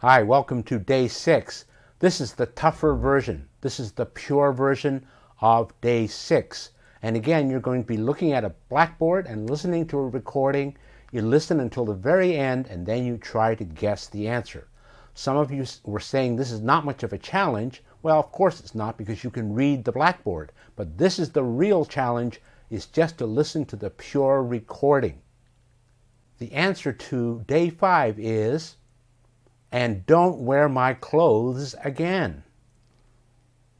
Hi, welcome to day 6. This is the tougher version. This is the pure version of day 6. And again, you're going to be looking at a blackboard and listening to a recording. You listen until the very end and then you try to guess the answer. Some of you were saying this is not much of a challenge. Well, of course it's not, because you can read the blackboard. But this is the real challenge, is just to listen to the pure recording. The answer to day 5 is, and don't wear my clothes again.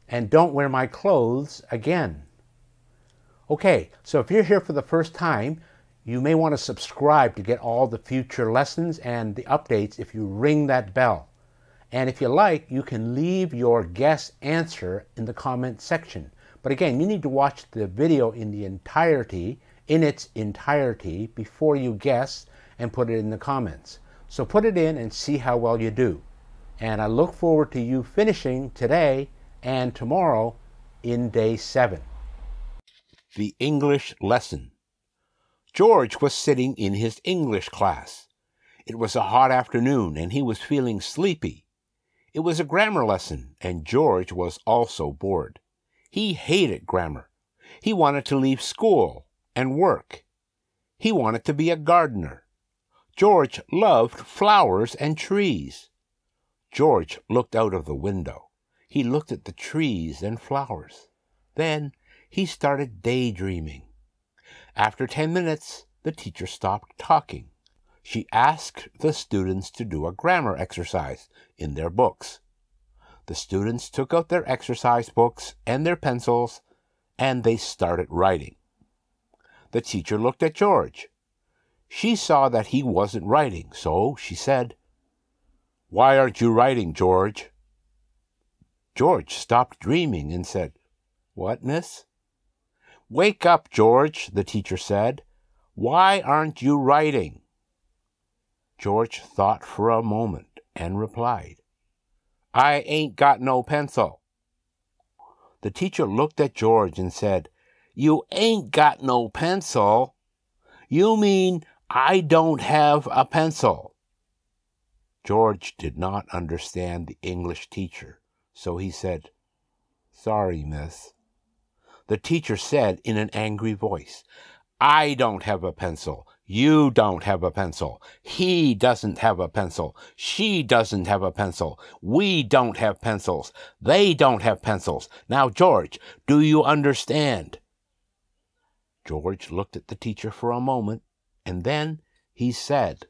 And don't wear my clothes again. Okay, so if you're here for the first time, you may want to subscribe to get all the future lessons and the updates if you ring that bell. And if you like, you can leave your guess answer in the comment section. But again, you need to watch the video in its entirety before you guess and put it in the comments. So put it in and see how well you do. And I look forward to you finishing today and tomorrow in day 7. The English lesson. George was sitting in his English class. It was a hot afternoon and he was feeling sleepy. It was a grammar lesson and George was also bored. He hated grammar. He wanted to leave school and work. He wanted to be a gardener. George loved flowers and trees. George looked out of the window. He looked at the trees and flowers. Then he started daydreaming. After 10 minutes, the teacher stopped talking. She asked the students to do a grammar exercise in their books. The students took out their exercise books and their pencils, and they started writing. The teacher looked at George. She saw that he wasn't writing, so she said, "Why aren't you writing, George?" George stopped dreaming and said, "What, miss?" "Wake up, George," the teacher said. "Why aren't you writing?" George thought for a moment and replied, "I ain't got no pencil." The teacher looked at George and said, "You ain't got no pencil? You mean I don't have a pencil." George did not understand the English teacher, so he said, "Sorry, miss." The teacher said in an angry voice, "I don't have a pencil. You don't have a pencil. He doesn't have a pencil. She doesn't have a pencil. We don't have pencils. They don't have pencils. Now, George, do you understand?" George looked at the teacher for a moment, and then he said,